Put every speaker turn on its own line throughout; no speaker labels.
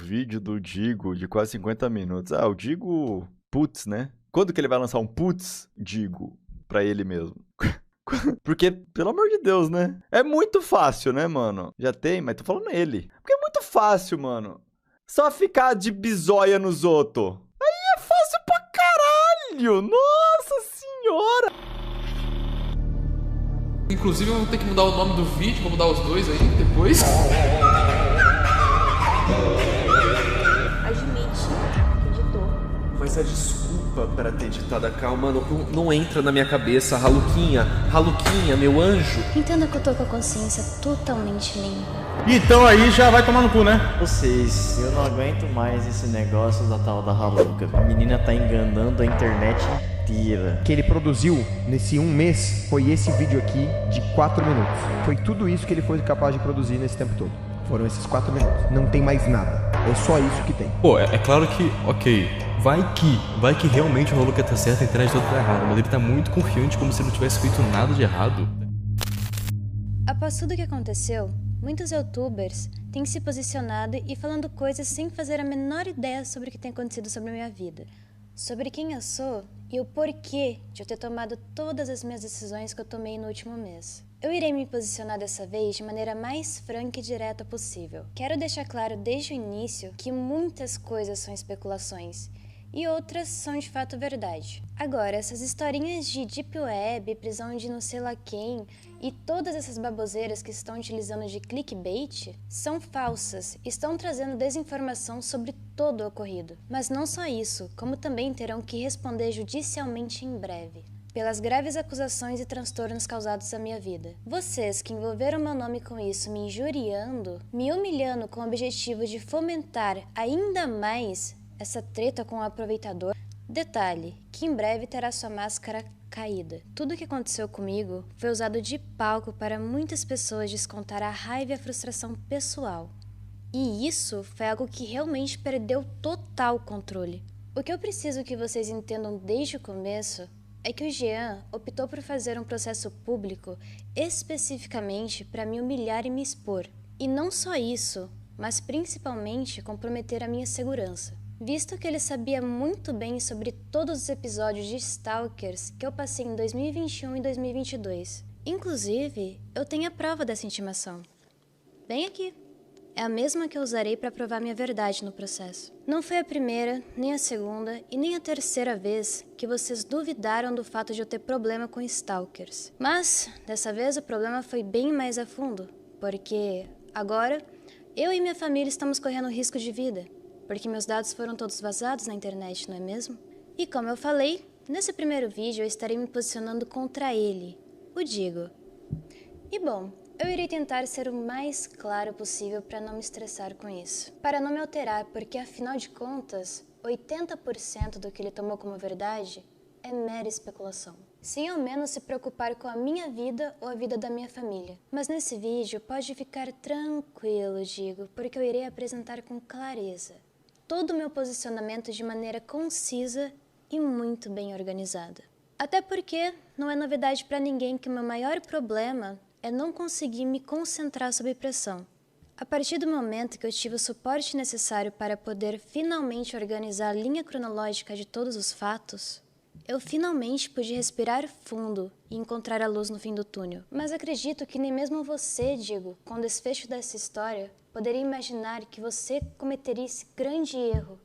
vídeo do Digo de quase 50 minutos. Ah, o Digo... Putz, né? Quando que ele vai lançar um putz, Digo, pra ele mesmo? Porque, pelo amor de Deus, né? É muito fácil, né, mano? Já tem, mas tô falando ele. Porque é muito fácil, mano. Só ficar de bizóia nos outros. Aí é fácil pra caralho! Nossa senhora!
Inclusive eu vou ter que mudar o nome do vídeo, vou mudar os dois aí depois.
Admite que editou.
Mas a desculpa para ter ditado a calma não entra na minha cabeça. Raluquinha, meu anjo.
Entenda que eu tô com a consciência totalmente limpa.
Então aí já vai tomar no cu, né?
Vocês, eu não aguento mais esse negócio da tal da Raluca. A menina tá enganando a internet inteira.
O que ele produziu nesse um mês foi esse vídeo aqui de 4 minutos. Foi tudo isso que ele foi capaz de produzir nesse tempo todo. Foram esses 4 minutos. Não tem mais nada. É só isso que tem.
Pô, é claro que, ok, vai que realmente o Raluca tá certo e a internet toda tá errada, mas ele tá muito confiante como se ele não tivesse feito nada de errado.
Após tudo o que aconteceu, muitos youtubers têm se posicionado e falando coisas sem fazer a menor ideia sobre o que tem acontecido sobre a minha vida, sobre quem eu sou e o porquê de eu ter tomado todas as minhas decisões que eu tomei no último mês. Eu irei me posicionar dessa vez de maneira mais franca e direta possível. Quero deixar claro desde o início que muitas coisas são especulações e outras são de fato verdade. Agora, essas historinhas de Deep Web, prisão de não sei lá quem e todas essas baboseiras que estão utilizando de clickbait são falsas, estão trazendo desinformação sobre todo o ocorrido. Mas não só isso, como também terão que responder judicialmente em breve pelas graves acusações e transtornos causados à minha vida. Vocês que envolveram meu nome com isso, me injuriando, me humilhando com o objetivo de fomentar ainda mais essa treta com o aproveitador. Detalhe, que em breve terá sua máscara caída. Tudo o que aconteceu comigo foi usado de palco para muitas pessoas descontar a raiva e a frustração pessoal. E isso foi algo que realmente perdeu total controle. O que eu preciso que vocês entendam desde o começo é que o Jean optou por fazer um processo público especificamente para me humilhar e me expor. E não só isso, mas principalmente comprometer a minha segurança, visto que ele sabia muito bem sobre todos os episódios de Stalkers que eu passei em 2021 e 2022. Inclusive, eu tenho a prova dessa intimação. Bem aqui. É a mesma que eu usarei para provar minha verdade no processo. Não foi a primeira, nem a segunda e nem a terceira vez que vocês duvidaram do fato de eu ter problema com stalkers. Mas, dessa vez, o problema foi bem mais a fundo, porque agora eu e minha família estamos correndo risco de vida, porque meus dados foram todos vazados na internet, não é mesmo? E como eu falei, nesse primeiro vídeo eu estarei me posicionando contra ele, o Digo. E bom, eu irei tentar ser o mais claro possível para não me estressar com isso. Para não me alterar, porque afinal de contas, 80% do que ele tomou como verdade é mera especulação. Sem ao menos se preocupar com a minha vida ou a vida da minha família. Mas nesse vídeo pode ficar tranquilo, Digo, porque eu irei apresentar com clareza todo o meu posicionamento de maneira concisa e muito bem organizada. Até porque não é novidade para ninguém que o meu maior problema é não conseguir me concentrar sob pressão. A partir do momento que eu tive o suporte necessário para poder finalmente organizar a linha cronológica de todos os fatos, eu finalmente pude respirar fundo e encontrar a luz no fim do túnel. Mas acredito que nem mesmo você, Digo, com o desfecho dessa história, poderia imaginar que você cometeria esse grande erro.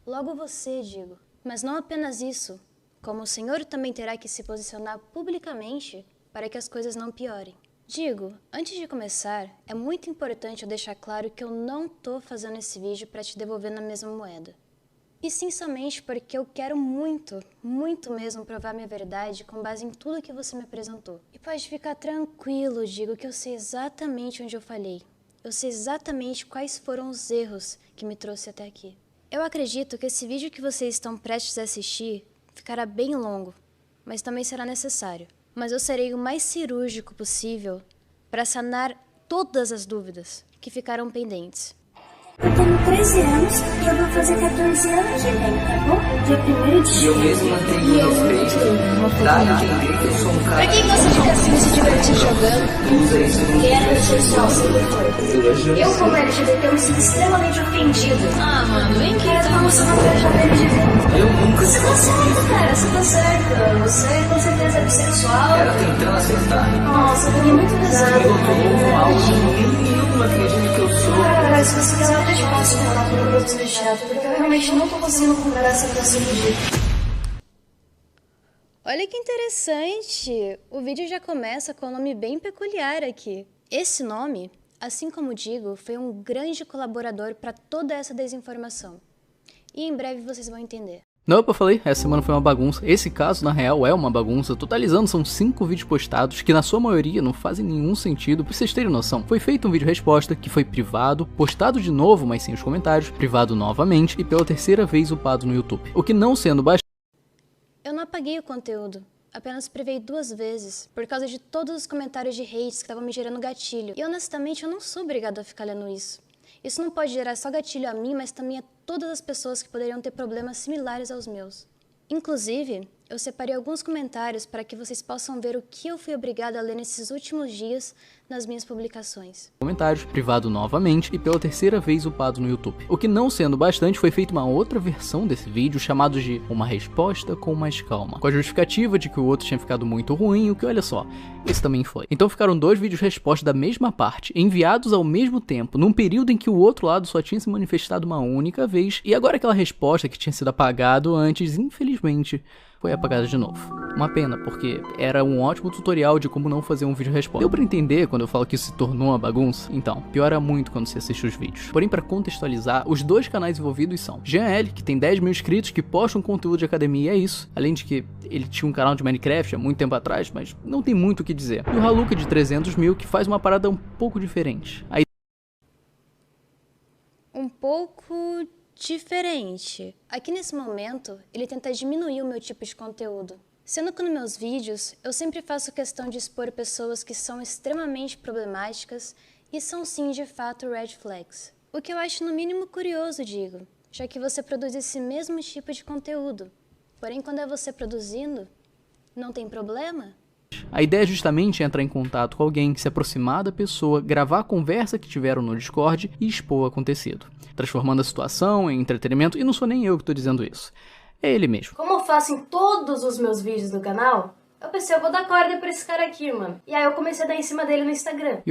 Logo você, Digo. Mas não apenas isso, como o Senhor também terá que se posicionar publicamente para que as coisas não piorem. Digo, antes de começar, é muito importante eu deixar claro que eu não tô fazendo esse vídeo para te devolver na mesma moeda. E sim somente porque eu quero muito, muito mesmo provar minha verdade com base em tudo que você me apresentou. E pode ficar tranquilo, Digo, que eu sei exatamente onde eu falhei. Eu sei exatamente quais foram os erros que me trouxe até aqui. Eu acredito que esse vídeo que vocês estão prestes a assistir ficará bem longo, mas também será necessário. Mas eu serei o mais cirúrgico possível para sanar todas as dúvidas que ficaram pendentes.
Eu tenho 13 anos e eu vou fazer 14 anos que vem, tá bom? Dia 1º de julho.
Eu mesmo mantenho o respeito.
uma foto. Pra quem gosta de cassino se divertir jogando, heterossexual sempre foi. Eu, como LGBT, me sinto extremamente ofendido.
Ah, mano, vem aqui.
Ela tá mostrando a pele de LGBT. Eu nunca. Você tá certo, cara, você tá certo. Você com certeza é bissexual.
Ela tentando acertar.
Nossa, eu tô muito pesado.
Eu tô com algo nenhum acredito que eu sou.
Cara, se você quiser, eu até te passo contato no produto do chat, porque eu realmente não tô conseguindo comprar essa situação do jeito.
Olha que interessante! O vídeo já começa com um nome bem peculiar aqui. Esse nome, assim como digo, foi um grande colaborador para toda essa desinformação. E em breve vocês vão entender.
Não, eu falei, essa semana foi uma bagunça. Esse caso, na real, é uma bagunça. Totalizando, são 5 vídeos postados, que na sua maioria não fazem nenhum sentido. Pra vocês terem noção, foi feito um vídeo resposta, que foi privado, postado de novo, mas sem os comentários, privado novamente, e pela terceira vez upado no YouTube. O que não sendo bastante...
Eu não apaguei o conteúdo, apenas privei 2 vezes, por causa de todos os comentários de hates que estavam me gerando gatilho. E honestamente, eu não sou obrigado a ficar lendo isso. Isso não pode gerar só gatilho a mim, mas também a todas as pessoas que poderiam ter problemas similares aos meus. Inclusive, eu separei alguns comentários para que vocês possam ver o que eu fui obrigada a ler nesses últimos dias nas minhas publicações.
Comentários, privado novamente e pela terceira vez upado no YouTube. O que não sendo bastante, foi feita uma outra versão desse vídeo chamado de Uma Resposta com Mais Calma, com a justificativa de que o outro tinha ficado muito ruim, o que olha só, esse também foi. Então ficaram 2 vídeos resposta da mesma parte, enviados ao mesmo tempo, num período em que o outro lado só tinha se manifestado uma única vez, e agora aquela resposta que tinha sido apagado antes, infelizmente, foi apagada de novo. Uma pena, porque era um ótimo tutorial de como não fazer um vídeo resposta. Deu pra entender quando eu falo que isso se tornou uma bagunça? Então, piora muito quando você assiste os vídeos. Porém, pra contextualizar, os 2 canais envolvidos são Jean L, que tem 10 mil inscritos, que posta um conteúdo de academia, e é isso. Além de que ele tinha um canal de Minecraft há muito tempo atrás, mas não tem muito o que dizer. E o Haluka de 300 mil, que faz uma parada um pouco diferente.
Um pouco diferente. Aqui nesse momento, ele tenta diminuir o meu tipo de conteúdo. Sendo que nos meus vídeos, eu sempre faço questão de expor pessoas que são extremamente problemáticas e são sim de fato red flags. O que eu acho no mínimo curioso, digo, já que você produz esse mesmo tipo de conteúdo. Porém, quando é você produzindo, não tem problema?
A ideia é justamente entrar em contato com alguém, se aproximar da pessoa, gravar a conversa que tiveram no Discord e expor o acontecido, transformando a situação em entretenimento, e não sou nem eu que estou dizendo isso, é ele mesmo.
Como eu faço em todos os meus vídeos do canal, eu pensei, eu vou dar corda pra esse cara aqui, mano. E aí eu comecei a dar em cima dele no Instagram.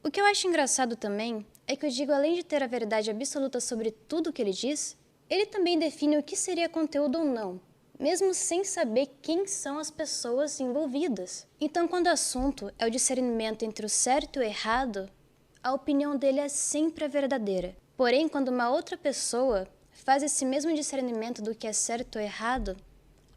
O que eu acho engraçado também é que o Digo, além de ter a verdade absoluta sobre tudo o que ele diz, ele também define o que seria conteúdo ou não, mesmo sem saber quem são as pessoas envolvidas. Então, quando o assunto é o discernimento entre o certo e o errado, a opinião dele é sempre a verdadeira. Porém, quando uma outra pessoa faz esse mesmo discernimento do que é certo ou errado,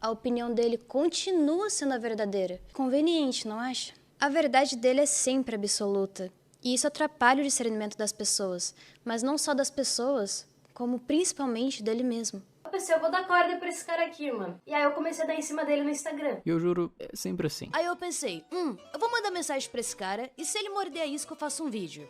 a opinião dele continua sendo a verdadeira. Conveniente, não acha? A verdade dele é sempre absoluta, e isso atrapalha o discernimento das pessoas, mas não só das pessoas, como principalmente dele mesmo.
Eu pensei, eu vou dar corda pra esse cara aqui, mano. E aí eu comecei a dar em cima dele no Instagram.
E eu juro, é sempre assim.
Aí eu pensei, eu vou mandar mensagem pra esse cara, e se ele morder a isca eu faço um vídeo.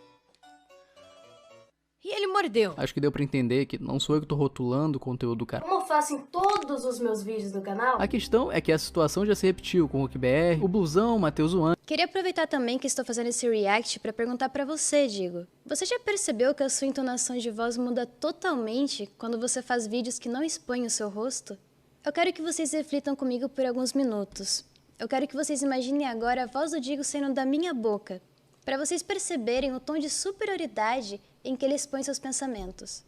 E ele mordeu.
Acho que deu pra entender que não sou eu que tô rotulando o conteúdo do cara.
Como eu faço em todos os meus vídeos do canal.
A questão é que a situação já se repetiu com o RookBR, o Blusão, o Matheus One.
Queria aproveitar também que estou fazendo esse react pra perguntar pra você, Digo. Você já percebeu que a sua entonação de voz muda totalmente quando você faz vídeos que não expõem o seu rosto? Eu quero que vocês reflitam comigo por alguns minutos. Eu quero que vocês imaginem agora a voz do Digo saindo da minha boca, para vocês perceberem o tom de superioridade em que ele expõe seus pensamentos.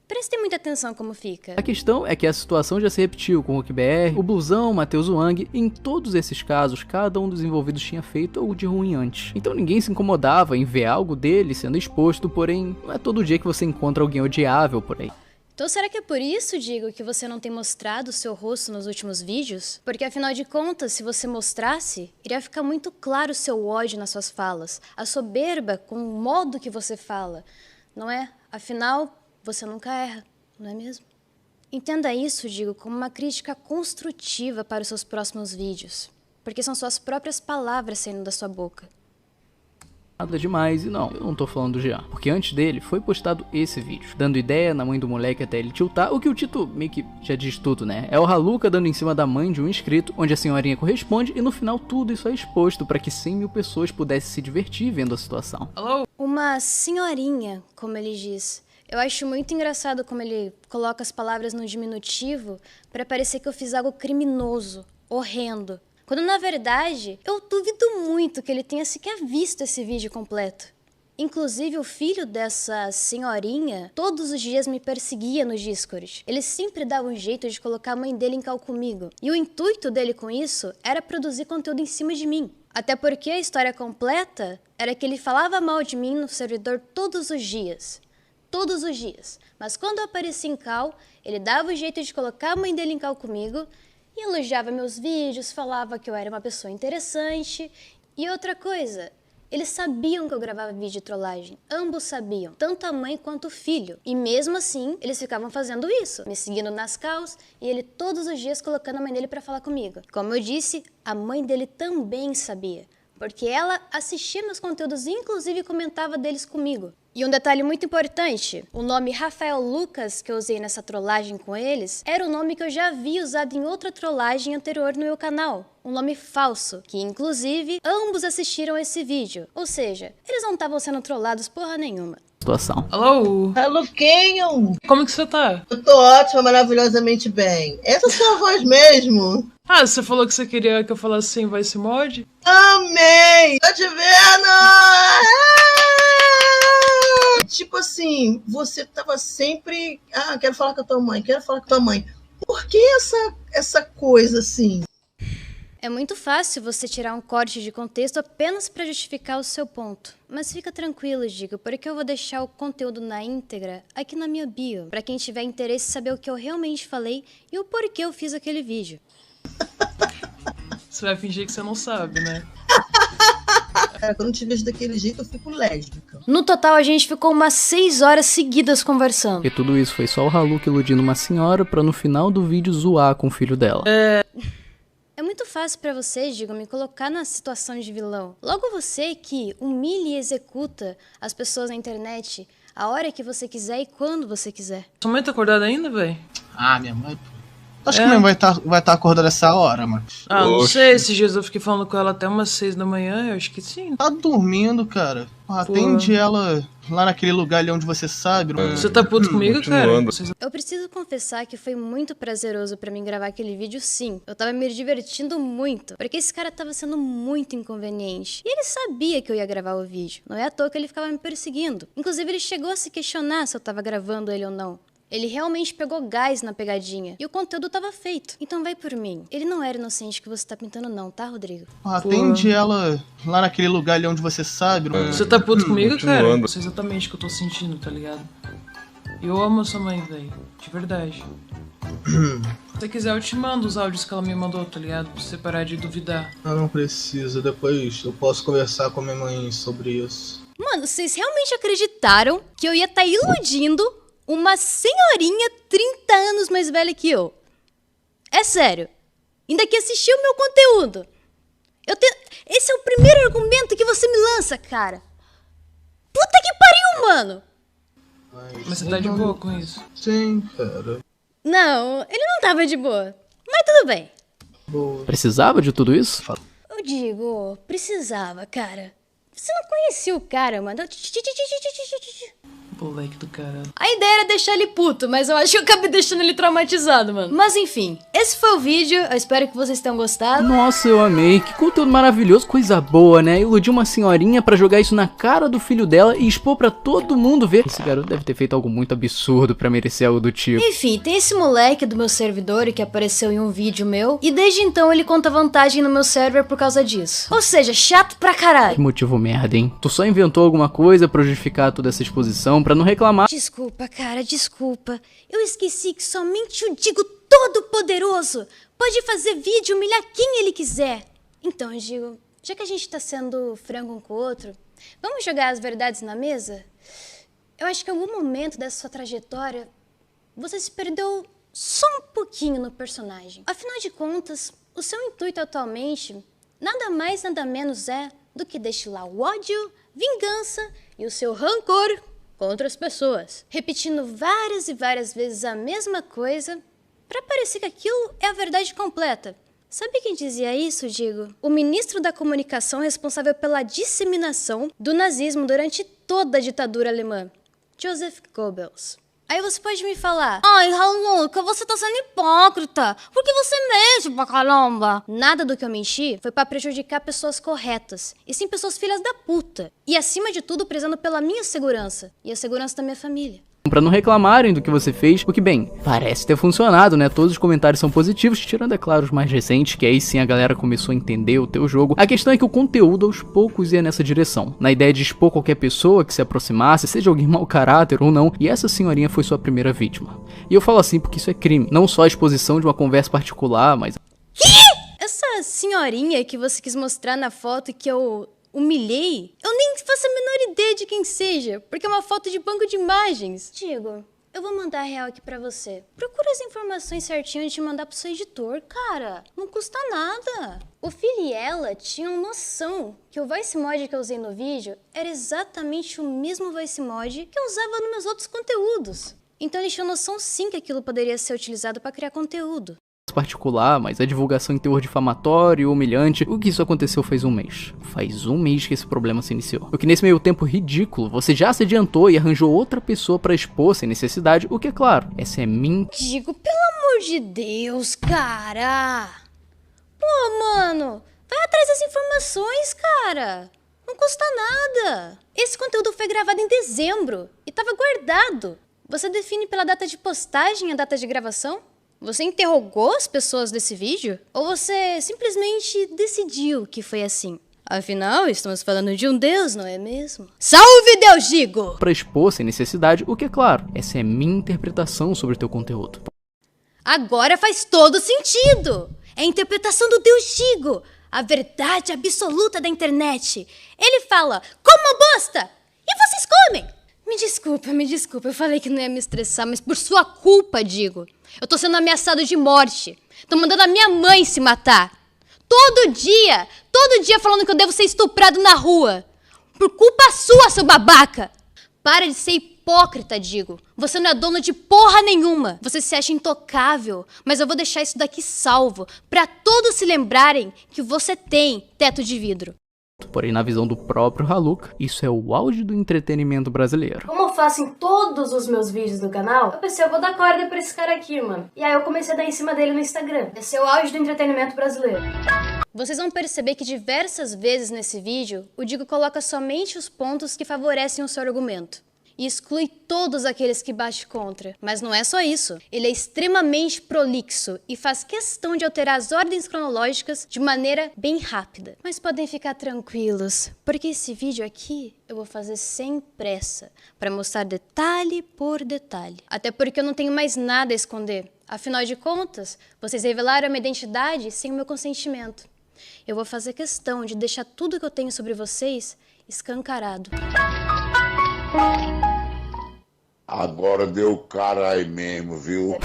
Prestem muita atenção como fica.
A questão é que a situação já se repetiu com o RookBR, o Blusão, o Matheus Wang, e em todos esses casos, cada um dos envolvidos tinha feito algo de ruim antes. Então ninguém se incomodava em ver algo dele sendo exposto, porém, não é todo dia que você encontra alguém odiável por aí.
Então será que é por isso, Digo, que você não tem mostrado o seu rosto nos últimos vídeos? Porque afinal de contas, se você mostrasse, iria ficar muito claro o seu ódio nas suas falas, a soberba com o modo que você fala, não é? Afinal, você nunca erra, não é mesmo? Entenda isso, Digo, como uma crítica construtiva para os seus próximos vídeos, porque são suas próprias palavras saindo da sua boca.
Nada demais, e não, eu não tô falando do Jean, porque antes dele foi postado esse vídeo, dando ideia na mãe do moleque até ele tiltar, o que o título meio que já diz tudo, né? É o Haluka dando em cima da mãe de um inscrito, onde a senhorinha corresponde, e no final tudo isso é exposto para que 100 mil pessoas pudessem se divertir vendo a situação.
Uma senhorinha, como ele diz. Eu acho muito engraçado como ele coloca as palavras no diminutivo para parecer que eu fiz algo criminoso, horrendo. Quando, na verdade, eu duvido muito que ele tenha sequer visto esse vídeo completo. Inclusive, o filho dessa senhorinha todos os dias me perseguia no Discord. Ele sempre dava um jeito de colocar a mãe dele em cal comigo. E o intuito dele com isso era produzir conteúdo em cima de mim. Até porque a história completa era que ele falava mal de mim no servidor todos os dias. Todos os dias. Mas quando eu aparecia em cal, ele dava o jeito de colocar a mãe dele em cal comigo e elogiava meus vídeos, falava que eu era uma pessoa interessante. E outra coisa, eles sabiam que eu gravava vídeo de trollagem. Ambos sabiam, tanto a mãe quanto o filho. E mesmo assim, eles ficavam fazendo isso, me seguindo nas calls e ele todos os dias colocando a mãe dele pra falar comigo. Como eu disse, a mãe dele também sabia, porque ela assistia meus conteúdos e inclusive comentava deles comigo. E um detalhe muito importante, o nome Rafael Lucas que eu usei nessa trollagem com eles era o nome que eu já havia usado em outra trollagem anterior no meu canal. Um nome falso, que inclusive ambos assistiram esse vídeo. Ou seja, eles não estavam sendo trollados porra nenhuma.
Situação.
Alô?
Luquinho!
Como que você tá?
Eu tô ótima, maravilhosamente bem. Essa é a sua voz mesmo?
Ah, você falou que você queria que eu falasse sem voice mod?
Amei! Tô te vendo! Tipo assim, você tava sempre... Ah, quero falar com a tua mãe, quero falar com a tua mãe. Por que essa coisa assim?
É muito fácil você tirar um corte de contexto apenas para justificar o seu ponto. Mas fica tranquilo, Digo, porque eu vou deixar o conteúdo na íntegra aqui na minha bio, para quem tiver interesse em saber o que eu realmente falei e o porquê eu fiz aquele vídeo.
Você vai fingir que você não sabe, né?
Cara, quando eu te vejo daquele jeito, eu fico lésbica.
No total, a gente ficou umas 6 horas seguidas conversando.
E tudo isso foi só o Haluka iludindo uma senhora pra no final do vídeo zoar com o filho dela.
É muito fácil pra você, Digo, me colocar na situação de vilão. Logo você que humilha e executa as pessoas na internet a hora que você quiser e quando você quiser.
Sua mãe tá acordada ainda, véi?
Ah, minha mãe... Acho que minha mãe vai tá acordada essa hora, mano.
Ah, não sei, esses dias eu fiquei falando com ela até umas 6 da manhã, eu acho que sim.
Tá dormindo, cara. Atende ela lá naquele lugar ali onde você sabe.
Você tá puto comigo, cara?
Eu preciso confessar que foi muito prazeroso pra mim gravar aquele vídeo, sim. Eu tava me divertindo muito, porque esse cara tava sendo muito inconveniente. E ele sabia que eu ia gravar o vídeo. Não é à toa que ele ficava me perseguindo. Inclusive, ele chegou a se questionar se eu tava gravando ele ou não. Ele realmente pegou gás na pegadinha. E o conteúdo tava feito. Então vai por mim. Ele não era inocente que você tá pintando não, tá, Rodrigo?
Atende ela lá naquele lugar ali onde você sabe.
Você tá puto comigo, cara? Eu sei exatamente o que eu tô sentindo, tá ligado? Eu amo a sua mãe, velho. De verdade. Se você quiser, eu te mando os áudios que ela me mandou, tá ligado? Pra você parar de duvidar.
Não precisa. Depois eu posso conversar com a minha mãe sobre isso.
Mano, vocês realmente acreditaram que eu ia estar iludindo uma senhorinha 30 anos mais velha que eu? É sério. Ainda que assistiu o meu conteúdo. Esse é o primeiro argumento que você me lança, cara. Puta que pariu, mano.
Mas você tá de boa com isso?
Sim, cara.
Não, ele não tava de boa. Mas tudo bem.
Boa.
Precisava de tudo isso?
Eu digo, precisava, cara. Você não conhecia o cara, mano.
Moleque do caralho.
A ideia era deixar ele puto, mas eu acho que eu acabei deixando ele traumatizado, mano. Mas enfim, esse foi o vídeo. Eu espero que vocês tenham gostado.
Nossa, eu amei. Que conteúdo maravilhoso. Coisa boa, né? Iludir uma senhorinha pra jogar isso na cara do filho dela e expor pra todo mundo ver. Esse garoto deve ter feito algo muito absurdo pra merecer algo do tipo.
Enfim, tem esse moleque do meu servidor que apareceu em um vídeo meu. E desde então ele conta vantagem no meu server por causa disso. Ou seja, chato pra caralho.
Que motivo merda, hein? Tu só inventou alguma coisa pra justificar toda essa exposição, pra não reclamar.
Desculpa, cara, desculpa. Eu esqueci que somente o Digo Todo-Poderoso pode fazer vídeo e humilhar quem ele quiser. Então, eu digo, já que a gente tá sendo frango um com o outro, vamos jogar as verdades na mesa? Eu acho que em algum momento dessa sua trajetória, você se perdeu só um pouquinho no personagem. Afinal de contas, o seu intuito atualmente, nada mais, nada menos é do que destilar o ódio, vingança e o seu rancor contra as pessoas, repetindo várias e várias vezes a mesma coisa para parecer que aquilo é a verdade completa. Sabe quem dizia isso, Digo? O ministro da comunicação responsável pela disseminação do nazismo durante toda a ditadura alemã, Joseph Goebbels. Aí você pode me falar: ai, Haluca, você tá sendo hipócrita, porque você mente pra caramba. Nada do que eu menti foi pra prejudicar pessoas corretas, e sim pessoas filhas da puta. E acima de tudo, prezando pela minha segurança, e a segurança da minha família.
Pra não reclamarem do que você fez, o que bem, parece ter funcionado, né? Todos os comentários são positivos, tirando, é claro, os mais recentes, que aí sim a galera começou a entender o teu jogo. A questão é que o conteúdo aos poucos ia nessa direção, na ideia de expor qualquer pessoa que se aproximasse, seja alguém mau caráter ou não, e essa senhorinha foi sua primeira vítima. E eu falo assim porque isso é crime, não só a exposição de uma conversa particular, mas...
Essa senhorinha que você quis mostrar na foto que eu humilhei, eu nem faço a menor ideia de quem seja, porque é uma foto de banco de imagens. Digo, eu vou mandar a real aqui pra você. Procura as informações certinho antes de mandar pro seu editor, cara. Não custa nada. O Phil e ela tinham noção que o voice mod que eu usei no vídeo era exatamente o mesmo voice mod que eu usava nos meus outros conteúdos. Então eles tinham noção sim que aquilo poderia ser utilizado pra criar conteúdo
particular, mas a divulgação em teor difamatório e humilhante, o que isso aconteceu faz um mês. Faz um mês que esse problema se iniciou. O que nesse meio tempo ridículo, você já se adiantou e arranjou outra pessoa pra expor sem necessidade, o que é claro, essa é minha...
Digo, pelo amor de Deus, cara! Pô, mano, vai atrás das informações, cara! Não custa nada! Esse conteúdo foi gravado em dezembro e tava guardado. Você define pela data de postagem a data de gravação? Você interrogou as pessoas desse vídeo? Ou você simplesmente decidiu que foi assim? Afinal, estamos falando de um Deus, não é mesmo? Salve Deus, Digo!
Pra expor sem necessidade, o que é claro, essa é minha interpretação sobre o teu conteúdo.
Agora faz todo sentido! É a interpretação do Deus Digo, a verdade absoluta da internet. Ele fala, coma bosta! E vocês comem! Me desculpa, eu falei que não ia me estressar, mas por sua culpa, Digo. Eu tô sendo ameaçado de morte. Tô mandando a minha mãe se matar. Todo dia falando que eu devo ser estuprado na rua. Por culpa sua, seu babaca. Para de ser hipócrita, Digo. Você não é dono de porra nenhuma. Você se acha intocável, mas eu vou deixar isso daqui salvo, pra todos se lembrarem que você tem teto de vidro.
Porém, na visão do próprio Haluca, isso é o auge do entretenimento brasileiro.
Como eu faço em todos os meus vídeos do canal, eu pensei, eu vou dar corda pra esse cara aqui, mano. E aí eu comecei a dar em cima dele no Instagram. Esse é o auge do entretenimento brasileiro.
Vocês vão perceber que diversas vezes nesse vídeo, o Digo coloca somente os pontos que favorecem o seu argumento. E exclui todos aqueles que bate contra. Mas não é só isso. Ele é extremamente prolixo e faz questão de alterar as ordens cronológicas de maneira bem rápida. Mas podem ficar tranquilos, porque esse vídeo aqui eu vou fazer sem pressa, para mostrar detalhe por detalhe. Até porque eu não tenho mais nada a esconder. Afinal de contas, vocês revelaram a minha identidade sem o meu consentimento. Eu vou fazer questão de deixar tudo que eu tenho sobre vocês escancarado.
Agora deu cara aí mesmo, viu?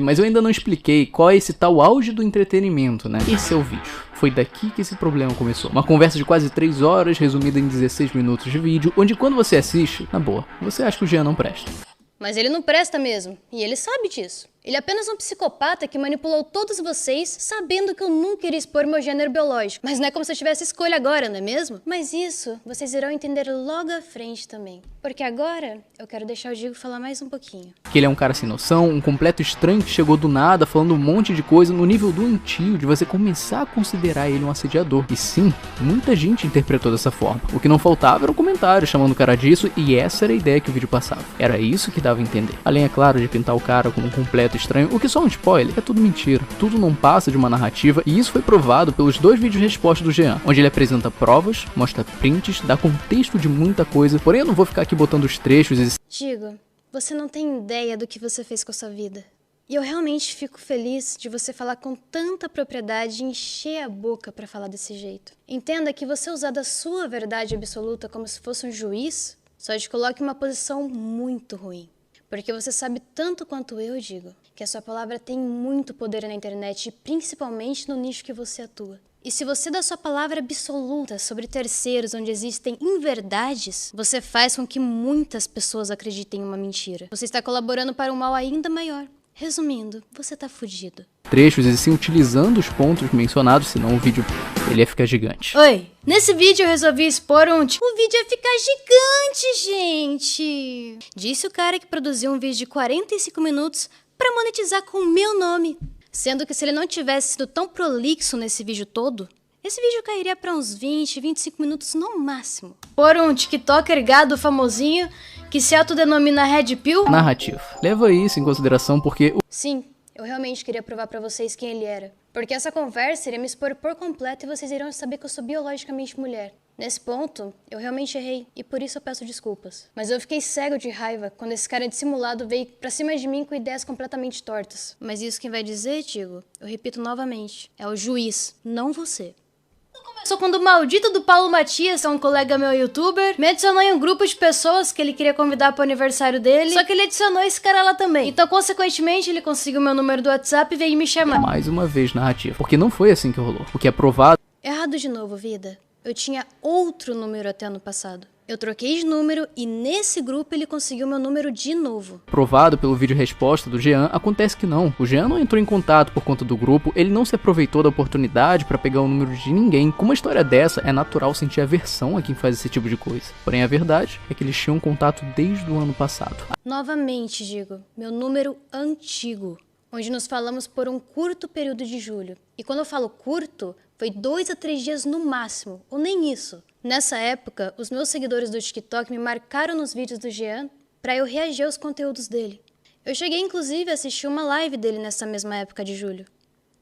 Mas eu ainda não expliquei qual é esse tal auge do entretenimento, né? Esse é o vídeo. Foi daqui que esse problema começou. Uma conversa de quase 3 horas, resumida em 16 minutos de vídeo, onde quando você assiste, na boa, você acha que o Jean não presta.
Mas ele não presta mesmo, e ele sabe disso. Ele é apenas um psicopata que manipulou todos vocês sabendo que eu nunca iria expor meu gênero biológico. Mas não é como se eu tivesse escolha agora, não é mesmo? Mas isso vocês irão entender logo à frente também. Porque agora eu quero deixar o Digo falar mais um pouquinho.
Que ele é um cara sem noção, um completo estranho que chegou do nada falando um monte de coisa no nível doentio de você começar a considerar ele um assediador. E sim, muita gente interpretou dessa forma. O que não faltava era um comentário chamando o cara disso, e essa era a ideia que o vídeo passava. Era isso que dava a entender. Além, é claro, de pintar o cara como um completo estranho, o que só um spoiler, é tudo mentira. Tudo não passa de uma narrativa, e isso foi provado pelos 2 vídeos respostas do Jean, onde ele apresenta provas, mostra prints, dá contexto de muita coisa, porém eu não vou ficar aqui botando os trechos e...
Digo, você não tem ideia do que você fez com a sua vida. E eu realmente fico feliz de você falar com tanta propriedade e encher a boca pra falar desse jeito. Entenda que você usar da sua verdade absoluta como se fosse um juiz, só te coloca em uma posição muito ruim. Porque você sabe tanto quanto eu, Digo, que porque a sua palavra tem muito poder na internet, principalmente no nicho que você atua. E se você dá sua palavra absoluta sobre terceiros onde existem inverdades, você faz com que muitas pessoas acreditem em uma mentira. Você está colaborando para um mal ainda maior. Resumindo, você tá fudido.
Trechos e sim utilizando os pontos mencionados, senão o vídeo ele ia ficar gigante.
Oi, nesse vídeo eu resolvi expor o vídeo ia ficar gigante, gente.
Disse o cara que produziu um vídeo de 45 minutos pra monetizar com o meu nome. Sendo que se ele não tivesse sido tão prolixo nesse vídeo todo, esse vídeo cairia pra uns 20, 25 minutos no máximo.
Por um TikToker gado famosinho que se autodenomina Red Pill.
Narrativo. Leva isso em consideração porque...
Sim, eu realmente queria provar pra vocês quem ele era. Porque essa conversa iria me expor por completo e vocês irão saber que eu sou biologicamente mulher. Nesse ponto, eu realmente errei e por isso eu peço desculpas. Mas eu fiquei cego de raiva quando esse cara dissimulado veio pra cima de mim com ideias completamente tortas. Mas isso quem vai dizer, Tigo, eu repito novamente, é o juiz, não você.
Começou quando o maldito do Paulo Matias, um colega meu youtuber, me adicionou em um grupo de pessoas que ele queria convidar pro aniversário dele, só que ele adicionou esse cara lá também. Então, consequentemente, ele conseguiu meu número do WhatsApp e veio me chamar.
Mais uma vez, narrativo. Porque não foi assim que rolou. O que é provado...
Errado de novo, vida. Eu tinha outro número até ano passado. Eu troquei de número e nesse grupo ele conseguiu meu número de novo.
Provado pelo vídeo resposta do Jean, acontece que não. O Jean não entrou em contato por conta do grupo, ele não se aproveitou da oportunidade pra pegar o número de ninguém. Com uma história dessa, é natural sentir aversão a quem faz esse tipo de coisa. Porém, a verdade é que eles tinham contato desde o ano passado.
Novamente, digo, meu número antigo, onde nos falamos por um curto período de julho. E quando eu falo curto, foi 2 a 3 dias no máximo, ou nem isso. Nessa época, os meus seguidores do TikTok me marcaram nos vídeos do Jean pra eu reagir aos conteúdos dele. Eu cheguei inclusive a assistir uma live dele nessa mesma época de julho.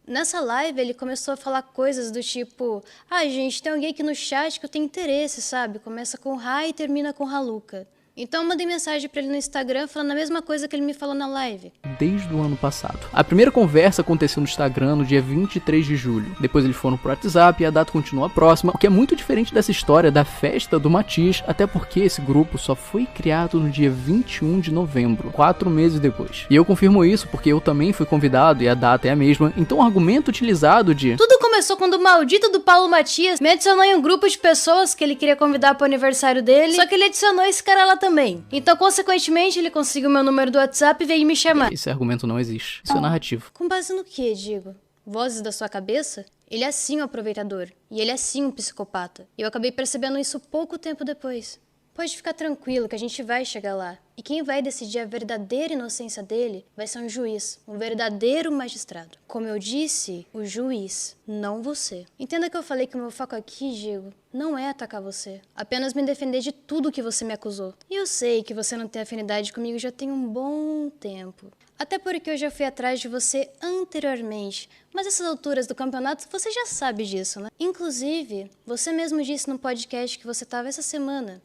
Nessa live ele começou a falar coisas do tipo: gente, tem alguém aqui no chat que eu tenho interesse, sabe? Começa com Ra e termina com Haluca. Então eu mandei mensagem pra ele no Instagram falando a mesma coisa que ele me falou na live.
Desde o ano passado. A primeira conversa aconteceu no Instagram no dia 23 de julho. Depois eles foram pro WhatsApp e a data continua próxima, o que é muito diferente dessa história da festa do Matias, até porque esse grupo só foi criado no dia 21 de novembro, 4 meses depois. E eu confirmo isso porque eu também fui convidado e a data é a mesma, então o argumento utilizado de...
Tudo começou quando o maldito do Paulo Matias me adicionou em um grupo de pessoas que ele queria convidar pro aniversário dele, só que ele adicionou esse cara lá também. Então, consequentemente, ele conseguiu meu número do WhatsApp e veio me chamar.
Esse argumento não existe. Isso é narrativo.
Com base no que, digo? Vozes da sua cabeça? Ele é sim um aproveitador. E ele é sim um psicopata. E eu acabei percebendo isso pouco tempo depois. Pode ficar tranquilo que a gente vai chegar lá. E quem vai decidir a verdadeira inocência dele vai ser um juiz, um verdadeiro magistrado. Como eu disse, o juiz, não você. Entenda que eu falei que o meu foco aqui, Diego, não é atacar você. Apenas me defender de tudo que você me acusou. E eu sei que você não tem afinidade comigo já tem um bom tempo. Até porque eu já fui atrás de você anteriormente. Mas essas alturas do campeonato, você já sabe disso, né? Inclusive, você mesmo disse no podcast que você estava essa semana.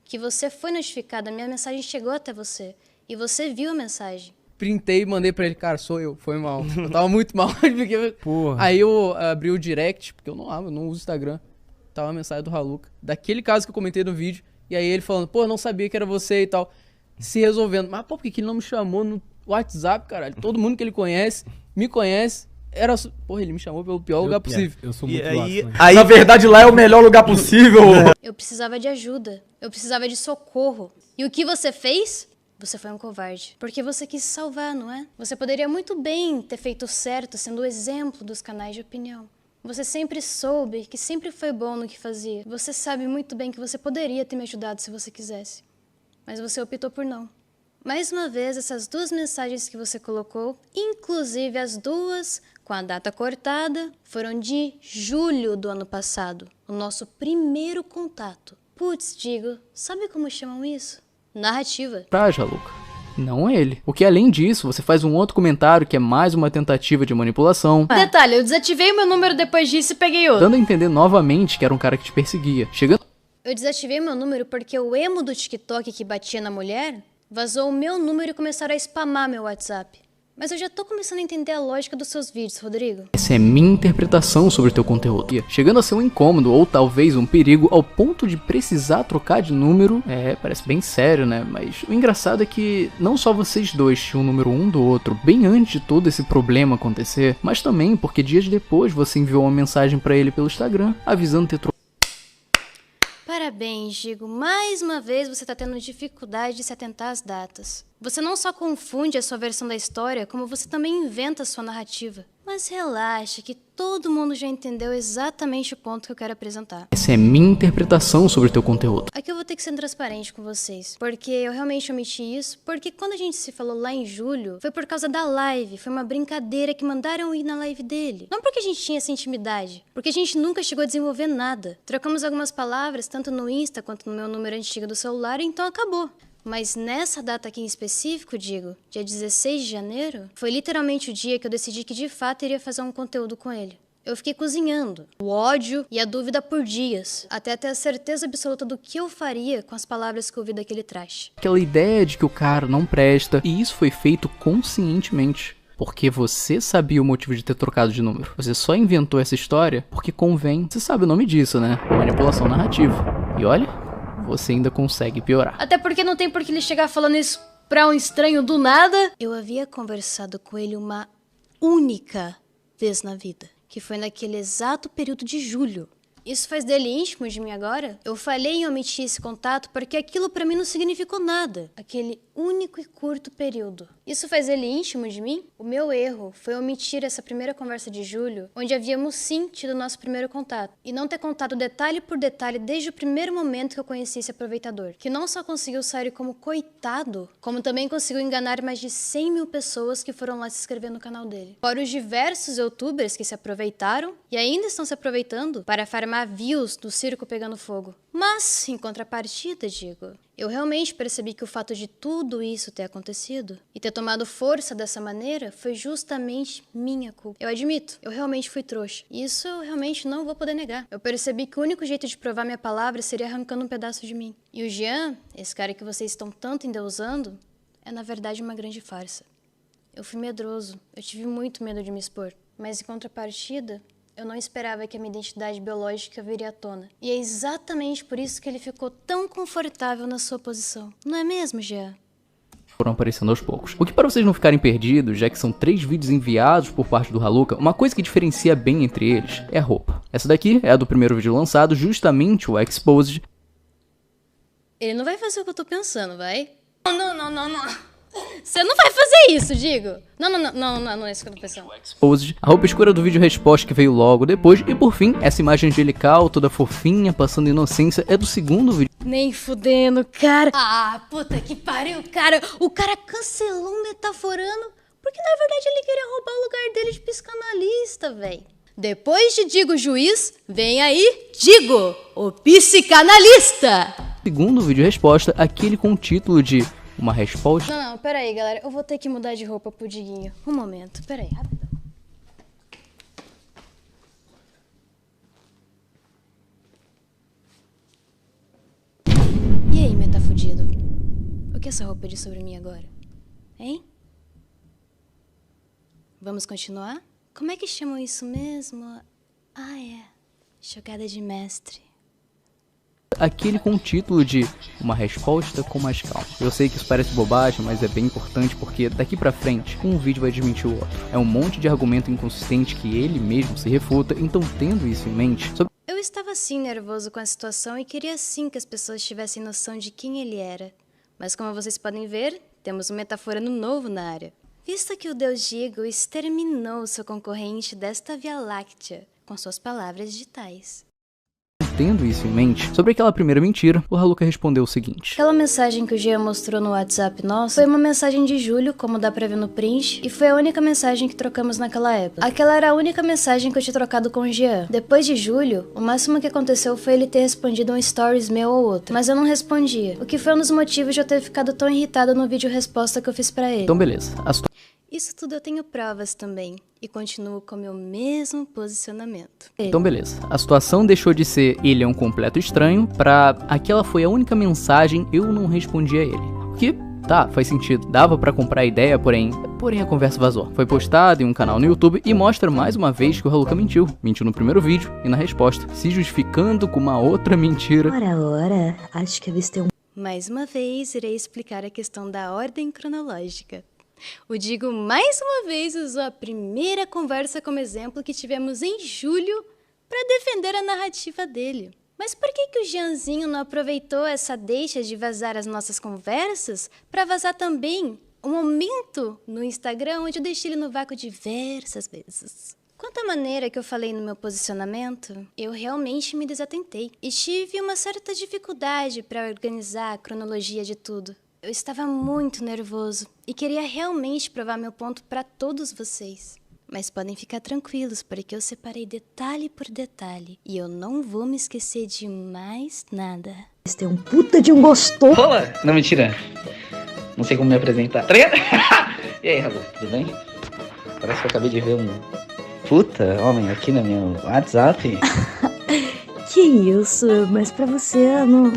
Que você foi notificado, a minha mensagem chegou até você. E você viu a mensagem.
Printei e mandei pra ele, cara, sou eu, foi mal. Eu tava muito mal. Porra. Aí eu abri o direct, porque eu não uso Instagram. Tava a mensagem do Haluca. Daquele caso que eu comentei no vídeo. E aí ele falando, pô, não sabia que era você e tal. Se resolvendo. Mas, pô, por que ele não me chamou no WhatsApp, caralho? Todo mundo que ele conhece, me conhece. Porra, ele me chamou pelo pior lugar possível.
Eu sou muito aí,
na verdade, lá é o melhor lugar possível.
Eu precisava de ajuda. Eu precisava de socorro. E o que você fez? Você foi um covarde. Porque você quis salvar, não é? Você poderia muito bem ter feito certo sendo o exemplo dos canais de opinião. Você sempre soube que sempre foi bom no que fazia. Você sabe muito bem que você poderia ter me ajudado se você quisesse. Mas você optou por não. Mais uma vez, essas 2 mensagens que você colocou, inclusive as 2 com a data cortada, foram de julho do ano passado, o nosso primeiro contato. Putz, digo, sabe como chamam isso? Narrativa.
Haluca. Não ele. Porque além disso, você faz um outro comentário que é mais uma tentativa de manipulação.
Detalhe, eu desativei o meu número depois disso e peguei outro.
Dando a entender novamente que era um cara que te perseguia. Chegando...
Eu desativei meu número porque o emo do TikTok que batia na mulher vazou o meu número e começaram a spamar meu WhatsApp. Mas eu já tô começando a entender a lógica dos seus vídeos, Rodrigo.
Essa é minha interpretação sobre o teu conteúdo. Chegando a ser um incômodo ou talvez um perigo ao ponto de precisar trocar de número. Parece bem sério, né? Mas o engraçado é que não só vocês dois tinham o número um do outro bem antes de todo esse problema acontecer, mas também porque dias depois você enviou uma mensagem pra ele pelo Instagram avisando ter trocado.
Parabéns, Digo. Mais uma vez você tá tendo dificuldade de se atentar às datas. Você não só confunde a sua versão da história, como você também inventa a sua narrativa. Mas relaxa, que todo mundo já entendeu exatamente o ponto que eu quero apresentar.
Essa é minha interpretação sobre o teu conteúdo.
Aqui eu vou ter que ser transparente com vocês, porque eu realmente omiti isso, porque quando a gente se falou lá em julho, foi por causa da live, foi uma brincadeira que mandaram ir na live dele. Não porque a gente tinha essa intimidade, porque a gente nunca chegou a desenvolver nada. Trocamos algumas palavras, tanto no Insta quanto no meu número antigo do celular, então acabou. Mas nessa data aqui em específico, Digo, dia 16 de janeiro, foi literalmente o dia que eu decidi que de fato iria fazer um conteúdo com ele. Eu fiquei cozinhando o ódio e a dúvida por dias, até ter a certeza absoluta do que eu faria com as palavras que eu ouvi daquele trash.
Aquela ideia de que o cara não presta, e isso foi feito conscientemente. Porque você sabia o motivo de ter trocado de número. Você só inventou essa história porque convém. Você sabe o nome disso, né? Manipulação narrativa. E olha, você ainda consegue piorar.
Até porque não tem por que ele chegar falando isso pra um estranho do nada. Eu havia conversado com ele uma única vez na vida, que foi naquele exato período de julho. Isso faz dele íntimo de mim agora? Eu falhei em omitir esse contato porque aquilo pra mim não significou nada. Aquele único e curto período. Isso faz ele íntimo de mim? O meu erro foi omitir essa primeira conversa de julho, onde havíamos sim tido nosso primeiro contato, e não ter contado detalhe por detalhe desde o primeiro momento que eu conheci esse aproveitador, que não só conseguiu sair como coitado, como também conseguiu enganar mais de 100 mil pessoas que foram lá se inscrever no canal dele. Fora os diversos youtubers que se aproveitaram e ainda estão se aproveitando para farmar views do circo pegando fogo. Mas, em contrapartida, Digo, eu realmente percebi que o fato de tudo isso ter acontecido e ter tomado força dessa maneira foi justamente minha culpa. Eu admito, eu realmente fui trouxa. Isso eu realmente não vou poder negar. Eu percebi que o único jeito de provar minha palavra seria arrancando um pedaço de mim. E o Jean, esse cara que vocês estão tanto endeusando, é na verdade uma grande farsa. Eu fui medroso, eu tive muito medo de me expor. Mas em contrapartida, eu não esperava que a minha identidade biológica viria à tona. E é exatamente por isso que ele ficou tão confortável na sua posição. Não é mesmo, Jean?
Foram aparecendo aos poucos. O que, para vocês não ficarem perdidos, já que são 3 vídeos enviados por parte do Haluka, uma coisa que diferencia bem entre eles é a roupa. Essa daqui é a do primeiro vídeo lançado, justamente o Exposed.
Ele não vai fazer o que eu tô pensando, vai? Não. Você não vai fazer isso, Digo. Não é isso que eu tô pensando.
Exposed, a roupa escura do vídeo resposta que veio logo depois, e por fim, essa imagem angelical, toda fofinha, passando inocência, é do segundo vídeo.
Nem fudendo, cara. Ah, puta que pariu, cara. O cara cancelou um metaforando, porque na verdade ele queria roubar o lugar dele de psicanalista, velho. Depois de Digo juiz, vem aí Digo, o psicanalista.
Segundo vídeo resposta, aquele com o título de uma resposta.
Não, pera aí, galera. Eu vou ter que mudar de roupa pro Diguinho. Um momento, pera aí, rapidão. E aí, metafudido? O que essa roupa diz sobre mim agora? Hein? Vamos continuar? Como é que chamam isso mesmo? Ah, é. Jogada de mestre.
Aquele com o título de uma resposta com mais calma. Eu sei que isso parece bobagem, mas é bem importante porque daqui pra frente, um vídeo vai desmentir o outro. É um monte de argumento inconsistente que ele mesmo se refuta, então tendo isso em mente...
Eu estava sim nervoso com a situação e queria sim que as pessoas tivessem noção de quem ele era. Mas como vocês podem ver, temos um metaforando novo na área. Visto que o Deus Digo exterminou seu concorrente desta Via Láctea com suas palavras digitais.
Tendo isso em mente, sobre aquela primeira mentira, o Haluka respondeu o seguinte.
Aquela mensagem que o Jean mostrou no WhatsApp nosso foi uma mensagem de julho, como dá pra ver no print, e foi a única mensagem que trocamos naquela época. Aquela era a única mensagem que eu tinha trocado com o Jean. Depois de julho, o máximo que aconteceu foi ele ter respondido um stories meu ou outro, mas eu não respondia, o que foi um dos motivos de eu ter ficado tão irritada no vídeo resposta que eu fiz pra ele.
Então beleza,
Isso tudo eu tenho provas também, e continuo com meu mesmo posicionamento.
Então beleza, a situação deixou de ser ele é um completo estranho pra aquela foi a única mensagem eu não respondi a ele. O que Tá, faz sentido. Dava pra comprar a ideia, porém a conversa vazou. Foi postada em um canal no YouTube e mostra mais uma vez que o Haluka mentiu. Mentiu no primeiro vídeo e na resposta, se justificando com uma outra mentira.
Ora, acho que avistei um...
Mais uma vez, irei explicar a questão da ordem cronológica. O Digo mais uma vez usou a primeira conversa como exemplo que tivemos em julho para defender a narrativa dele. Mas por que o Jeanzinho não aproveitou essa deixa de vazar as nossas conversas para vazar também um momento no Instagram onde eu deixei ele no vácuo diversas vezes? Quanto à maneira que eu falei no meu posicionamento, eu realmente me desatentei e tive uma certa dificuldade para organizar a cronologia de tudo. Eu estava muito nervoso e queria realmente provar meu ponto para todos vocês. Mas podem ficar tranquilos, porque eu separei detalhe por detalhe e eu não vou me esquecer de mais nada.
Esse é um puta de um gostoso.
Olá! Não, mentira. Não sei como me apresentar. Tá ligado? E aí, Rabu, tudo bem? Parece que eu acabei de ver um puta homem aqui no meu WhatsApp.
Que isso, mas pra você não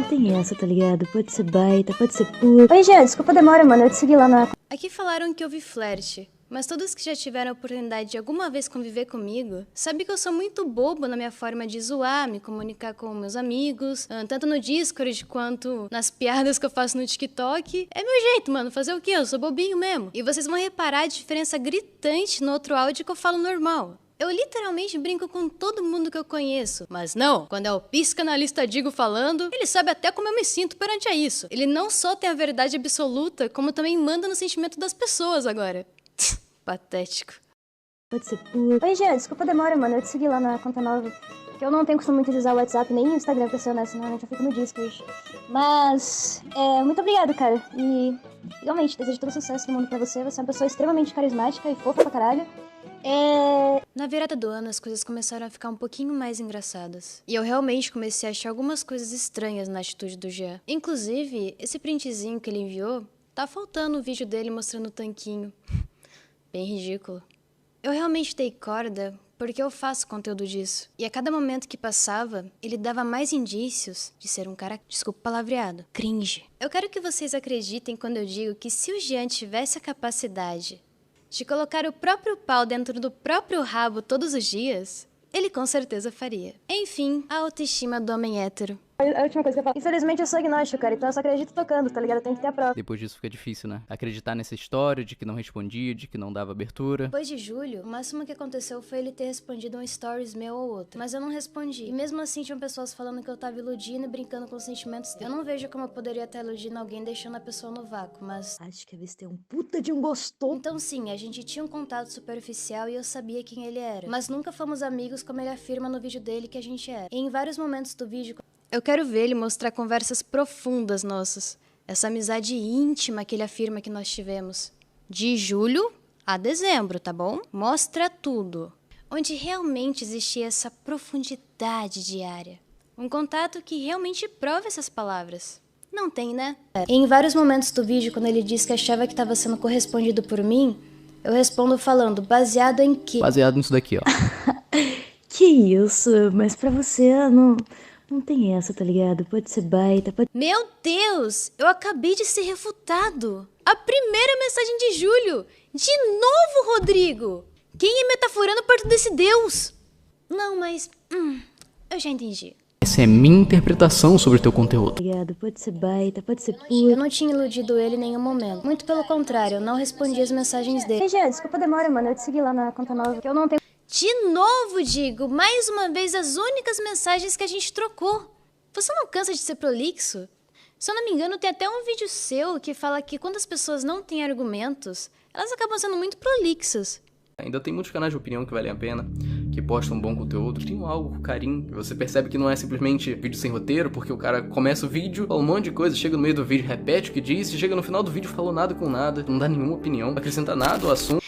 tem essa, tá ligado? Pode ser baita, pode ser puta.
Oi, Jean, desculpa a demora, mano, eu te segui lá na... Aqui falaram que houve flerte, mas todos que já tiveram a oportunidade de alguma vez conviver comigo sabem que eu sou muito bobo na minha forma de zoar, me comunicar com meus amigos, tanto no Discord quanto nas piadas que eu faço no TikTok. É meu jeito, mano, fazer o quê? Eu sou bobinho mesmo. E vocês vão reparar a diferença gritante no outro áudio que eu falo normal. Eu literalmente brinco com todo mundo que eu conheço. Mas não, quando é o psicanalista Digo falando, ele sabe até como eu me sinto perante a isso. Ele não só tem a verdade absoluta, como também manda no sentimento das pessoas agora. Patético.
Pode ser puta.
Oi, Jean, desculpa a demora, mano, eu te segui lá na conta nova. Que eu não tenho costume muito de usar o WhatsApp nem o Instagram, pra ser honesto, normalmente eu fico no Discord. Mas, muito obrigado, cara. E, realmente, desejo todo sucesso do mundo pra você. Você é uma pessoa extremamente carismática e fofa pra caralho. Na virada do ano, as coisas começaram a ficar um pouquinho mais engraçadas. E eu realmente comecei a achar algumas coisas estranhas na atitude do Jean. Inclusive, esse printzinho que ele enviou, tá faltando o vídeo dele mostrando o tanquinho. Bem ridículo. Eu realmente dei corda porque eu faço conteúdo disso. E a cada momento que passava, ele dava mais indícios de ser um cara, desculpa o palavreado, cringe. Eu quero que vocês acreditem quando eu digo que se o Jean tivesse a capacidade de colocar o próprio pau dentro do próprio rabo todos os dias, ele com certeza faria. Enfim, a autoestima do homem hétero. A última coisa que eu falo. Infelizmente eu sou agnóstico, cara, então eu só acredito tocando, tá ligado? Tem que ter a prova.
Depois disso fica difícil, né? Acreditar nessa história de que não respondia, de que não dava abertura.
Depois de julho, o máximo que aconteceu foi ele ter respondido um stories meu ou outro. Mas eu não respondi. E mesmo assim tinham pessoas falando que eu tava iludindo e brincando com os sentimentos dele. Eu não vejo como eu poderia estar iludindo alguém deixando a pessoa no vácuo, mas...
Acho que avistei um puta de um gostoso.
Então sim, a gente tinha um contato superficial e eu sabia quem ele era. Mas nunca fomos amigos como ele afirma no vídeo dele que a gente era. E em vários momentos do vídeo... Eu quero ver ele mostrar conversas profundas nossas. Essa amizade íntima que ele afirma que nós tivemos. De julho a dezembro, tá bom? Mostra tudo. Onde realmente existia essa profundidade diária. Um contato que realmente prova essas palavras. Não tem, né? Em vários momentos do vídeo, quando ele disse que achava que estava sendo correspondido por mim, eu respondo falando, baseado em quê?
Baseado nisso daqui, ó.
Que isso, mas pra você não tem essa, tá ligado? Pode ser baita, pode...
Meu Deus! Eu acabei de ser refutado! A primeira mensagem de julho! De novo, Rodrigo! Quem é metaforando perto desse Deus? Não, mas... eu já entendi.
Essa é minha interpretação sobre o teu conteúdo.
Tá ligado? Pode ser baita, pode ser puta.
Eu não tinha iludido ele em nenhum momento. Muito pelo contrário, eu não respondi as mensagens dele. Ei, Jean, desculpa a demora, mano. Eu te segui lá na conta nova, que eu não tenho... De novo, Digo, mais uma vez as únicas mensagens que a gente trocou. Você não cansa de ser prolixo? Se eu não me engano, tem até um vídeo seu que fala que quando as pessoas não têm argumentos, elas acabam sendo muito prolixas.
Ainda tem muitos canais de opinião que valem a pena, que postam bom conteúdo, tem algo com carinho. Você percebe que não é simplesmente vídeo sem roteiro, porque o cara começa o vídeo, fala um monte de coisa, chega no meio do vídeo, repete o que disse, chega no final do vídeo, falou nada com nada, não dá nenhuma opinião, não acrescenta nada ao assunto.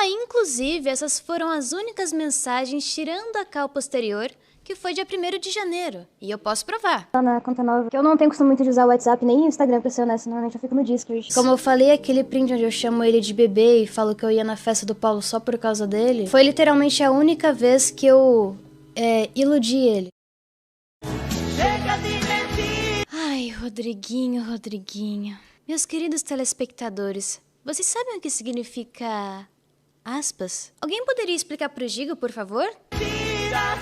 Inclusive, essas foram as únicas mensagens, tirando a call posterior, que foi dia 1º de janeiro. E eu posso provar. Lá na conta nova, que eu não tenho costume muito de usar o WhatsApp nem o Instagram, pra ser honesto, normalmente eu fico no Discord. Como eu falei, aquele print onde eu chamo ele de bebê e falo que eu ia na festa do Paulo só por causa dele, foi literalmente a única vez que eu, iludi ele. Ai, Rodriguinho. Meus queridos telespectadores, vocês sabem o que significa aspas? Alguém poderia explicar pro Gigo, por favor?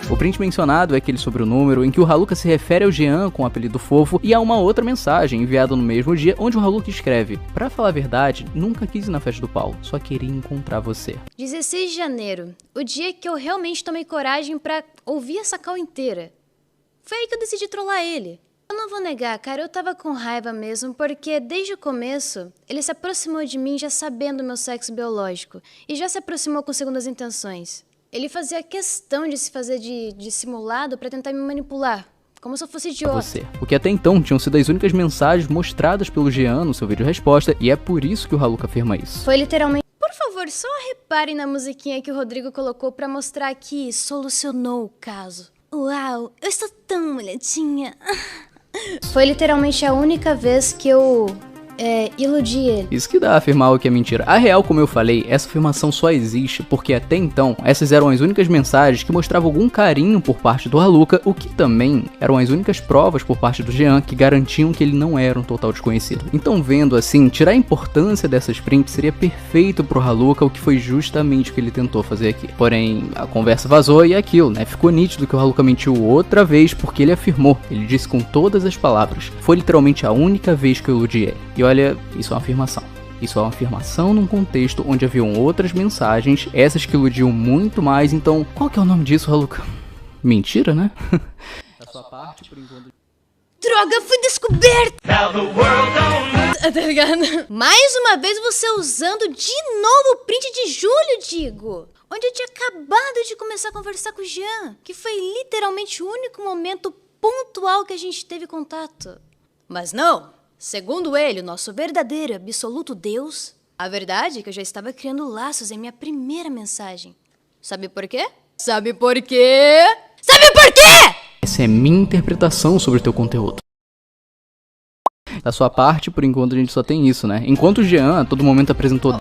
O print mencionado é aquele sobre o número em que o Haluka se refere ao Jean com o apelido fofo e há uma outra mensagem enviada no mesmo dia onde o Haluka escreve: pra falar a verdade, nunca quis ir na festa do Paulo, só queria encontrar você.
16 de janeiro, o dia que eu realmente tomei coragem pra ouvir essa call inteira. Foi aí que eu decidi trollar ele. Eu não vou negar, cara, eu tava com raiva mesmo, porque desde o começo, ele se aproximou de mim já sabendo o meu sexo biológico, e já se aproximou com segundas intenções. Ele fazia questão de se fazer de simulado pra tentar me manipular, como se eu fosse idiota.
Você. O que até então tinham sido as únicas mensagens mostradas pelo Jean no seu vídeo resposta, e é por isso que o Haluka afirma isso.
Foi literalmente... Por favor, só reparem na musiquinha que o Rodrigo colocou pra mostrar que solucionou o caso. Uau, eu estou tão molhadinha. Foi literalmente a única vez que eu... iludi ele.
Isso que dá a afirmar o que é mentira. A real, como eu falei, essa afirmação só existe porque até então, essas eram as únicas mensagens que mostravam algum carinho por parte do Haluka, o que também eram as únicas provas por parte do Jean que garantiam que ele não era um total desconhecido. Então, vendo assim, tirar a importância dessas prints seria perfeito pro Haluka, o que foi justamente o que ele tentou fazer aqui. Porém, a conversa vazou e é aquilo, né? Ficou nítido que o Haluka mentiu outra vez porque ele afirmou, ele disse com todas as palavras: foi literalmente a única vez que eu iludi ele. E olha, isso é uma afirmação. Isso é uma afirmação num contexto onde haviam outras mensagens, essas que iludiam muito mais, então qual que é o nome disso, Haluka? Mentira, né? Da sua parte, por enquanto...
Droga, fui descoberto! Tá ligado? Mais uma vez você usando de novo o print de julho, digo. Onde eu tinha acabado de começar a conversar com o Jean, que foi literalmente o único momento pontual que a gente teve contato. Mas não! Segundo ele, o nosso verdadeiro e absoluto Deus, a verdade é que eu já estava criando laços em minha primeira mensagem. Sabe por quê? Sabe por quê? Sabe por quê?
Essa é minha interpretação sobre o teu conteúdo. Da sua parte, por enquanto, a gente só tem isso, né? Enquanto o Jean a todo momento apresentou...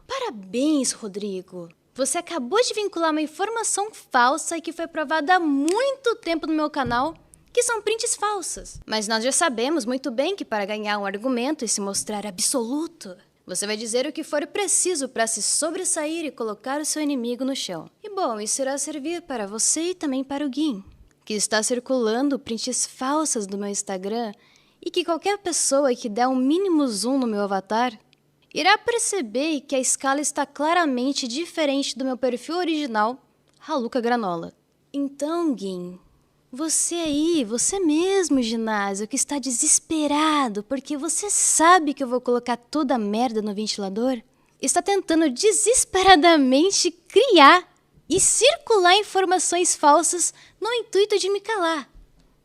Parabéns, Rodrigo. Você acabou de vincular uma informação falsa e que foi provada há muito tempo no meu canal, que são prints falsas. Mas nós já sabemos muito bem que para ganhar um argumento e se mostrar absoluto, você vai dizer o que for preciso para se sobressair e colocar o seu inimigo no chão. E bom, isso irá servir para você e também para o Gin, que está circulando prints falsas do meu Instagram e que qualquer pessoa que der um mínimo zoom no meu avatar irá perceber que a escala está claramente diferente do meu perfil original, Haluka Granola. Então, Gin, você aí, você mesmo, ginásio, que está desesperado porque você sabe que eu vou colocar toda a merda no ventilador, está tentando desesperadamente criar e circular informações falsas no intuito de me calar.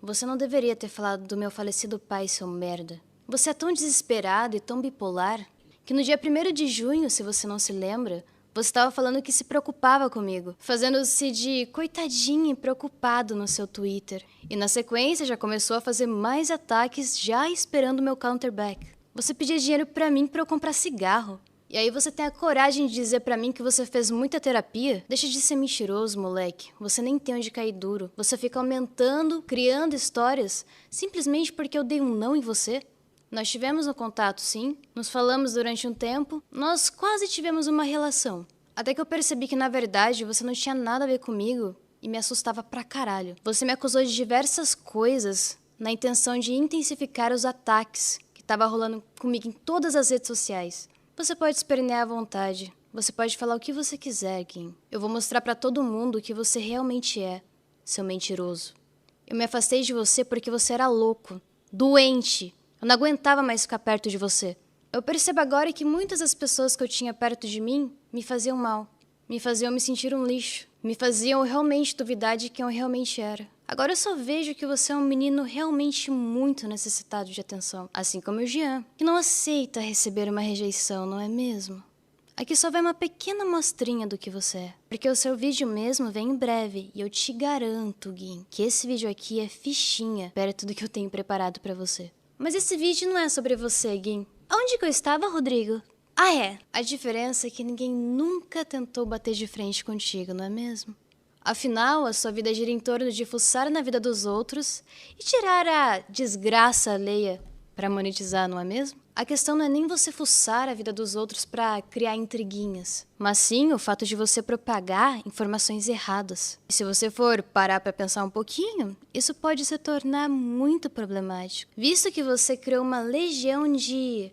Você não deveria ter falado do meu falecido pai, seu merda. Você é tão desesperado e tão bipolar que no dia 1º de junho, se você não se lembra, você estava falando que se preocupava comigo, fazendo-se de coitadinho e preocupado no seu Twitter. E na sequência já começou a fazer mais ataques já esperando o meu counterback. Você pedia dinheiro pra mim pra eu comprar cigarro. E aí você tem a coragem de dizer pra mim que você fez muita terapia? Deixa de ser mentiroso, moleque. Você nem tem onde cair duro. Você fica aumentando, criando histórias, simplesmente porque eu dei um não em você? Nós tivemos um contato, sim. Nos falamos durante um tempo. Nós quase tivemos uma relação. Até que eu percebi que, na verdade, você não tinha nada a ver comigo e me assustava pra caralho. Você me acusou de diversas coisas na intenção de intensificar os ataques que tava rolando comigo em todas as redes sociais. Você pode espernear à vontade. Você pode falar o que você quiser, Gin. Eu vou mostrar pra todo mundo o que você realmente é, seu mentiroso. Eu me afastei de você porque você era louco, doente. Eu não aguentava mais ficar perto de você. Eu percebo agora que muitas das pessoas que eu tinha perto de mim me faziam mal. Me faziam me sentir um lixo. Me faziam realmente duvidar de quem eu realmente era. Agora eu só vejo que você é um menino realmente muito necessitado de atenção. Assim como o Jean, que não aceita receber uma rejeição, não é mesmo? Aqui só vai uma pequena amostrinha do que você é. Porque o seu vídeo mesmo vem em breve. E eu te garanto, Gin, que esse vídeo aqui é fichinha perto do que eu tenho preparado pra você. Mas esse vídeo não é sobre você, Gin. Onde que eu estava, Rodrigo? Ah, é. A diferença é que ninguém nunca tentou bater de frente contigo, não é mesmo? Afinal, a sua vida gira em torno de fuçar na vida dos outros e tirar a desgraça alheia pra monetizar, não é mesmo? A questão não é nem você fuçar a vida dos outros pra criar intriguinhas, mas sim o fato de você propagar informações erradas. E se você for parar pra pensar um pouquinho, isso pode se tornar muito problemático, visto que você criou uma legião de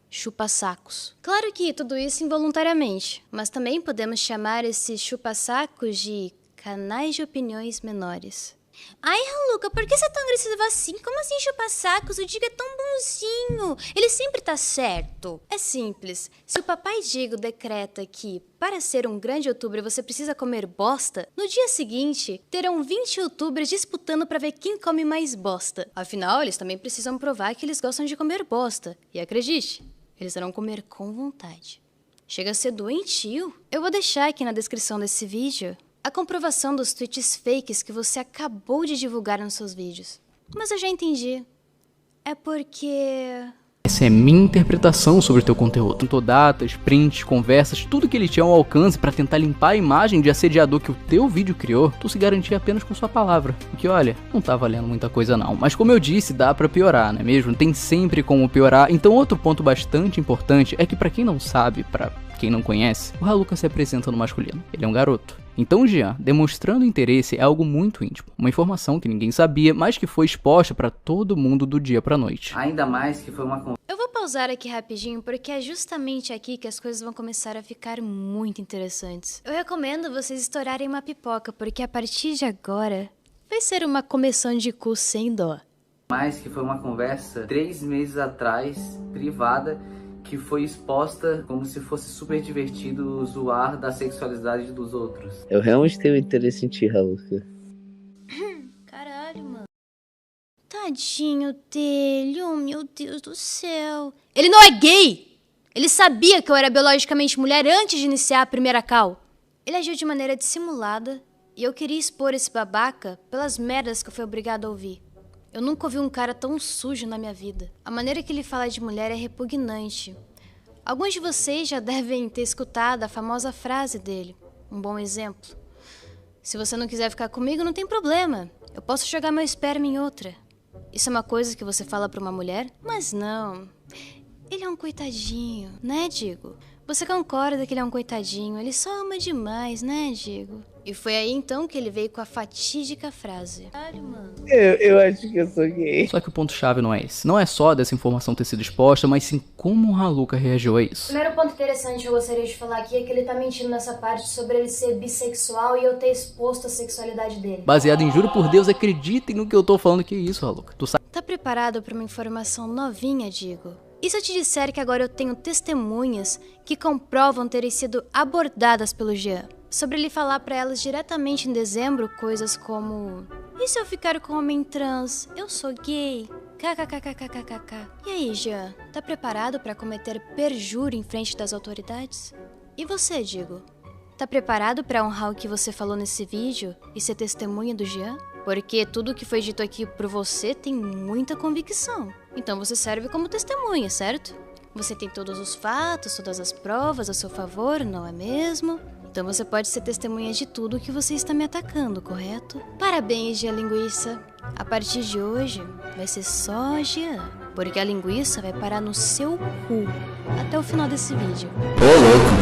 chupa-sacos. Claro que tudo isso involuntariamente, mas também podemos chamar esses chupa-sacos de canais de opiniões menores.
Ai, Haluca, por que você é tão agressivo assim? Como assim chupa-sacos? O Digo é tão bonzinho. Ele sempre tá certo.
É simples. Se o papai Digo decreta que, para ser um grande youtuber, você precisa comer bosta, no dia seguinte, terão 20 youtubers disputando pra ver quem come mais bosta. Afinal, eles também precisam provar que eles gostam de comer bosta. E acredite, eles irão comer com vontade. Chega a ser doentio. Eu vou deixar aqui na descrição desse vídeo a comprovação dos tweets fakes que você acabou de divulgar nos seus vídeos. Mas eu já entendi. É porque...
Essa é minha interpretação sobre o teu conteúdo. Contou datas, prints, conversas, tudo que ele tinha ao alcance pra tentar limpar a imagem de assediador que o teu vídeo criou, tu se garantia apenas com sua palavra. O que, olha, não tá valendo muita coisa não. Mas como eu disse, dá pra piorar, não é mesmo? Tem sempre como piorar. Então outro ponto bastante importante é que pra quem não sabe, pra quem não conhece, o Haluca se apresenta no masculino. Ele é um garoto. Então o Jean, demonstrando interesse, é algo muito íntimo. Uma informação que ninguém sabia, mas que foi exposta pra todo mundo do dia pra noite.
Ainda mais que foi uma...
Eu vou pausar aqui rapidinho, porque é justamente aqui que as coisas vão começar a ficar muito interessantes. Eu recomendo vocês estourarem uma pipoca, porque a partir de agora vai ser uma começão de cu sem dó.
Mais que foi uma conversa 3 meses atrás, privada, que foi exposta como se fosse super divertido zoar da sexualidade dos outros. Eu realmente tenho interesse em ti, Haluca.
Caralho, mano. Tadinho dele, oh meu Deus do céu. Ele não é gay! Ele sabia que eu era biologicamente mulher antes de iniciar a primeira call. Ele agiu de maneira dissimulada e eu queria expor esse babaca pelas merdas que eu fui obrigado a ouvir. Eu nunca ouvi um cara tão sujo na minha vida. A maneira que ele fala de mulher é repugnante. Alguns de vocês já devem ter escutado a famosa frase dele. Um bom exemplo. Se você não quiser ficar comigo, não tem problema. Eu posso jogar meu esperma em outra. Isso é uma coisa que você fala pra uma mulher? Mas não. Ele é um coitadinho, né, Digo? Você concorda que ele é um coitadinho? Ele só ama demais, né, Digo? E foi aí então que ele veio com a fatídica frase. Caralho, mano.
Eu acho que eu sou gay.
Só que o ponto-chave não é esse. Não é só dessa informação ter sido exposta, mas sim como o Haluca reagiu a isso.
O primeiro ponto interessante que eu gostaria de falar aqui é que ele tá mentindo nessa parte sobre ele ser bissexual e eu ter exposto a sexualidade dele.
Baseado em juro por Deus, acreditem no que eu tô falando. Que isso, Haluca? Tu sabe?
Tá preparado pra uma informação novinha, Digo? E se eu te disser que agora eu tenho testemunhas que comprovam terem sido abordadas pelo Jean? Sobre ele falar pra elas diretamente em dezembro coisas como: e se eu ficar com um homem trans? Eu sou gay. KKKKKKK. E aí, Jean, tá preparado pra cometer perjúrio em frente das autoridades? E você, Digo? Tá preparado pra honrar o que você falou nesse vídeo e ser testemunha do Jean? Porque tudo que foi dito aqui por você tem muita convicção. Então você serve como testemunha, certo? Você tem todos os fatos, todas as provas a seu favor, não é mesmo? Então você pode ser testemunha de tudo que você está me atacando, correto? Parabéns, Jean Linguiça. A partir de hoje, vai ser só Jean. Porque a linguiça vai parar no seu cu. Até o final desse vídeo.
Ô, louco.